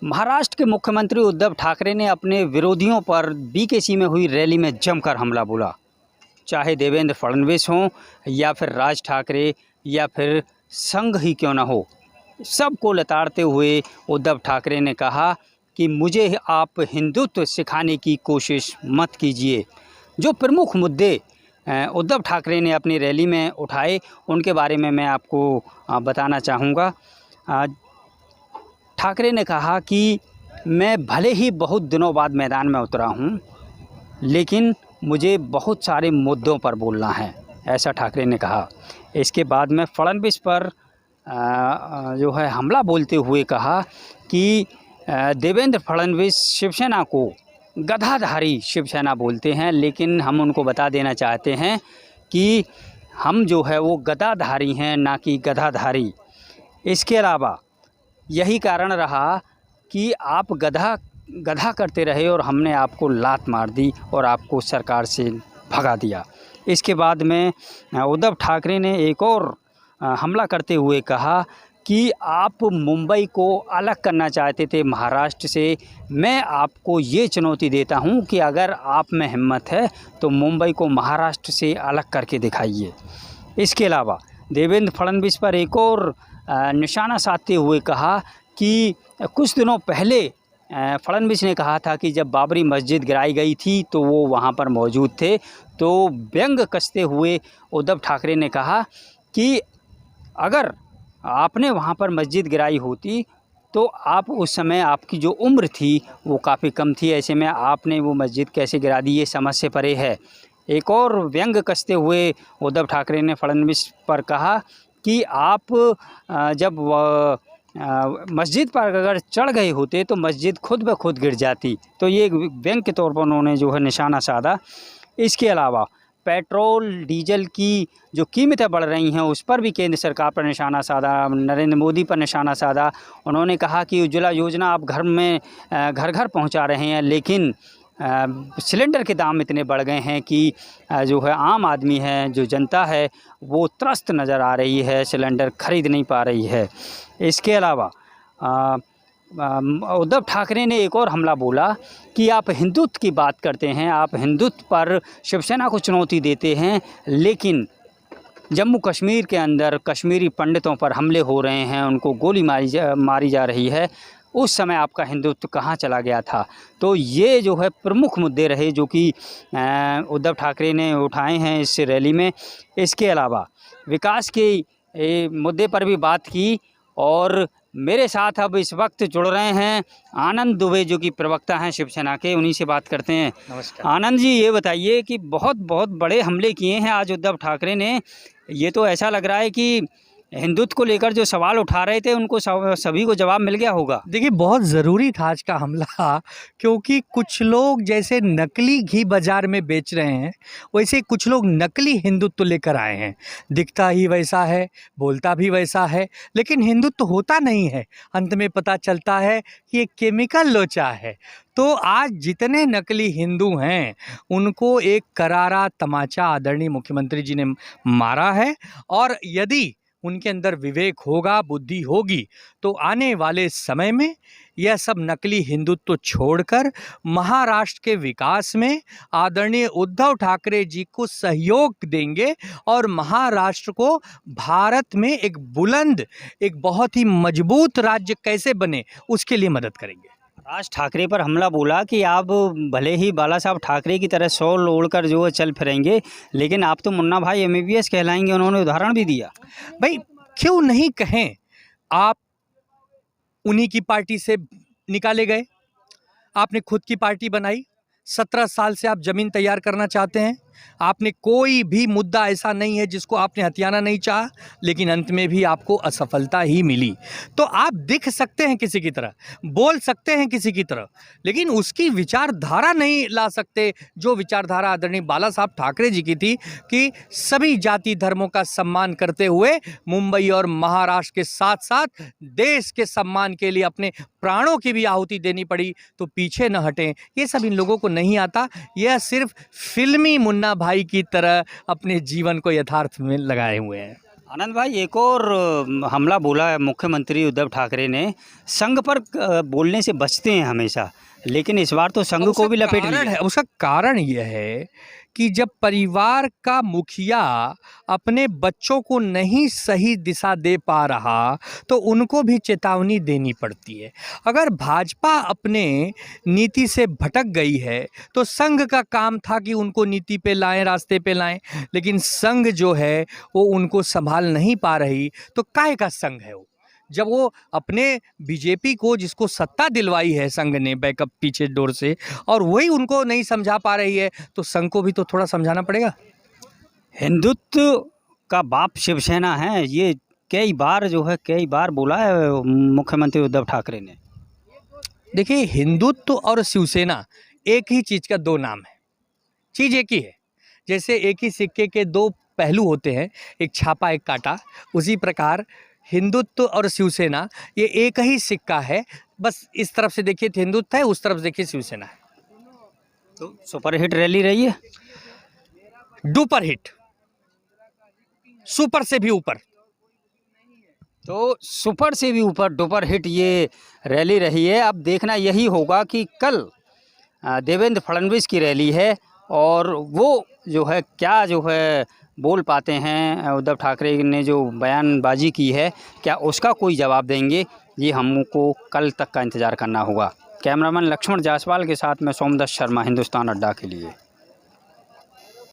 महाराष्ट्र के मुख्यमंत्री उद्धव ठाकरे ने अपने विरोधियों पर बीकेसी में हुई रैली में जमकर हमला बोला। चाहे देवेंद्र फडणवीस हों या फिर राज ठाकरे या फिर संघ ही क्यों ना हो, सबको लताड़ते हुए उद्धव ठाकरे ने कहा कि मुझे आप हिंदुत्व सिखाने की कोशिश मत कीजिए। जो प्रमुख मुद्दे उद्धव ठाकरे ने अपनी रैली में उठाए उनके बारे में मैं आपको बताना चाहूँगा। ठाकरे ने कहा कि मैं भले ही बहुत दिनों बाद मैदान में उतरा हूँ, लेकिन मुझे बहुत सारे मुद्दों पर बोलना है, ऐसा ठाकरे ने कहा। इसके बाद में फडणवीस पर जो है हमला बोलते हुए कहा कि देवेंद्र फडणवीस शिवसेना को गधाधारी शिवसेना बोलते हैं, लेकिन हम उनको बता देना चाहते हैं कि हम जो है वो गदाधारी हैं, ना कि गधाधारी। इसके अलावा यही कारण रहा कि आप गधा करते रहे और हमने आपको लात मार दी और आपको सरकार से भगा दिया। इसके बाद में उद्धव ठाकरे ने एक और हमला करते हुए कहा कि आप मुंबई को अलग करना चाहते थे महाराष्ट्र से। मैं आपको ये चुनौती देता हूँ कि अगर आप में हिम्मत है तो मुंबई को महाराष्ट्र से अलग करके दिखाइए। इसके अलावा देवेंद्र फडणवीस पर एक और निशाना साधते हुए कहा कि कुछ दिनों पहले फडणवीस ने कहा था कि जब बाबरी मस्जिद गिराई गई थी तो वो वहाँ पर मौजूद थे। तो व्यंग कसते हुए उद्धव ठाकरे ने कहा कि अगर आपने वहाँ पर मस्जिद गिराई होती तो आप उस समय आपकी जो उम्र थी वो काफ़ी कम थी, ऐसे में आपने वो मस्जिद कैसे गिरा दी, ये समझ से परे है। एक और व्यंग कसते हुए उद्धव ठाकरे ने फडणवीस पर कहा कि आप जब मस्जिद पर अगर चढ़ गए होते तो मस्जिद खुद ब खुद गिर जाती। तो ये व्यंग के तौर पर उन्होंने जो है निशाना साधा। इसके अलावा पेट्रोल डीजल की जो कीमतें बढ़ रही हैं उस पर भी केंद्र सरकार पर निशाना साधा, नरेंद्र मोदी पर निशाना साधा। उन्होंने कहा कि उज्ज्वला योजना आप घर घर पहुंचा रहे हैं, लेकिन सिलेंडर के दाम इतने बढ़ गए हैं कि जो है आम आदमी है, जो जनता है, वो त्रस्त नज़र आ रही है, सिलेंडर खरीद नहीं पा रही है। इसके अलावा उद्धव ठाकरे ने एक और हमला बोला कि आप हिंदुत्व की बात करते हैं, आप हिंदुत्व पर शिवसेना को चुनौती देते हैं, लेकिन जम्मू कश्मीर के अंदर कश्मीरी पंडितों पर हमले हो रहे हैं, उनको गोली मारी जा रही है, उस समय आपका हिंदुत्व कहाँ चला गया था। तो ये जो है प्रमुख मुद्दे रहे जो कि उद्धव ठाकरे ने उठाए हैं इस रैली में। इसके अलावा विकास के मुद्दे पर भी बात की और मेरे साथ अब इस वक्त जुड़ रहे हैं आनंद दुबे, जो कि प्रवक्ता हैं शिवसेना के, उन्हीं से बात करते हैं। नमस्कार आनंद जी, ये बताइए कि बहुत बड़े हमले किए हैं आज उद्धव ठाकरे ने। ये तो ऐसा लग रहा है कि हिंदुत्व को लेकर जो सवाल उठा रहे थे उनको सभी को जवाब मिल गया होगा। देखिए, बहुत ज़रूरी था आज का हमला, क्योंकि कुछ लोग जैसे नकली घी बाज़ार में बेच रहे हैं, वैसे कुछ लोग नकली हिंदुत्व लेकर आए हैं। दिखता ही वैसा है, बोलता भी वैसा है, लेकिन हिंदुत्व होता नहीं है। अंत में पता चलता है कि ये केमिकल लोचा है। तो आज जितने नकली हिंदू हैं उनको एक करारा तमाचा आदरणीय मुख्यमंत्री जी ने मारा है, और यदि उनके अंदर विवेक होगा, बुद्धि होगी, तो आने वाले समय में यह सब नकली हिंदुत्व छोड़कर महाराष्ट्र के विकास में आदरणीय उद्धव ठाकरे जी को सहयोग देंगे और महाराष्ट्र को भारत में एक बुलंद, एक बहुत ही मजबूत राज्य कैसे बने उसके लिए मदद करेंगे। राज ठाकरे पर हमला बोला कि आप भले ही बाला साहब ठाकरे की तरह शॉल ओढ़कर जो है चल फिरेंगे, लेकिन आप तो मुन्ना भाई MBBS कहलाएंगे। उन्होंने उदाहरण भी दिया। भाई, क्यों नहीं कहें, आप उन्हीं की पार्टी से निकाले गए, आपने खुद की पार्टी बनाई, 17 साल से आप ज़मीन तैयार करना चाहते हैं, आपने कोई भी मुद्दा ऐसा नहीं है जिसको आपने हथियाना नहीं चाहा, लेकिन अंत में भी आपको असफलता ही मिली। तो आप दिख सकते हैं किसी की तरह, बोल सकते हैं किसी की तरह, लेकिन उसकी विचारधारा नहीं ला सकते जो विचारधारा आदरणीय बाला साहब ठाकरे जी की थी कि सभी जाति धर्मों का सम्मान करते हुए मुंबई और महाराष्ट्र के साथ साथ देश के सम्मान के लिए अपने प्राणों की भी आहुति देनी पड़ी, तो पीछे न हटें। ये सब इन लोगों को नहीं आता। यह सिर्फ फिल्मी मुन्ना भाई की तरह अपने जीवन को यथार्थ में लगाए हुए हैं। आनंद भाई, एक और हमला बोला है मुख्यमंत्री उद्धव ठाकरे ने, संघ पर बोलने से बचते हैं हमेशा, लेकिन इस बार तो संघ को भी लपेट लिया। उसका कारण यह है कि जब परिवार का मुखिया अपने बच्चों को नहीं सही दिशा दे पा रहा तो उनको भी चेतावनी देनी पड़ती है। अगर भाजपा अपने नीति से भटक गई है तो संघ का काम था कि उनको नीति पे लाएं, रास्ते पे लाएं, लेकिन संघ जो है वो उनको संभाल नहीं पा रही। तो काहे का संघ है वो, जब वो अपने बीजेपी को, जिसको सत्ता दिलवाई है संघ ने बैकअप पीछे डोर से, और वही उनको नहीं समझा पा रही है, तो संघ को भी तो थोड़ा समझाना पड़ेगा। हिंदुत्व का बाप शिवसेना है, ये कई बार बोला है मुख्यमंत्री उद्धव ठाकरे ने। देखिए, हिंदुत्व और शिवसेना एक ही चीज़ का दो नाम है, चीज़ एक ही है। जैसे एक ही सिक्के के दो पहलू होते हैं, एक छापा एक काटा, उसी प्रकार हिंदुत्व और शिवसेना ये एक ही सिक्का है। बस इस तरफ से देखिए तो हिंदुत्व है, उस तरफ से देखिए शिवसेना है। तो सुपरहिट रैली रही है, डुपर हिट, सुपर से भी ऊपर। तो सुपर से भी ऊपर डुपर हिट ये रैली रही है। अब देखना यही होगा कि कल देवेंद्र फडणवीस की रैली है और वो जो है क्या जो है बोल पाते हैं, उद्धव ठाकरे ने जो बयानबाजी की है क्या उसका कोई जवाब देंगे, ये हमको कल तक का इंतज़ार करना होगा। कैमरामैन लक्ष्मण जायसवाल के साथ मैं सोमदत्त शर्मा, हिंदुस्तान अड्डा के लिए।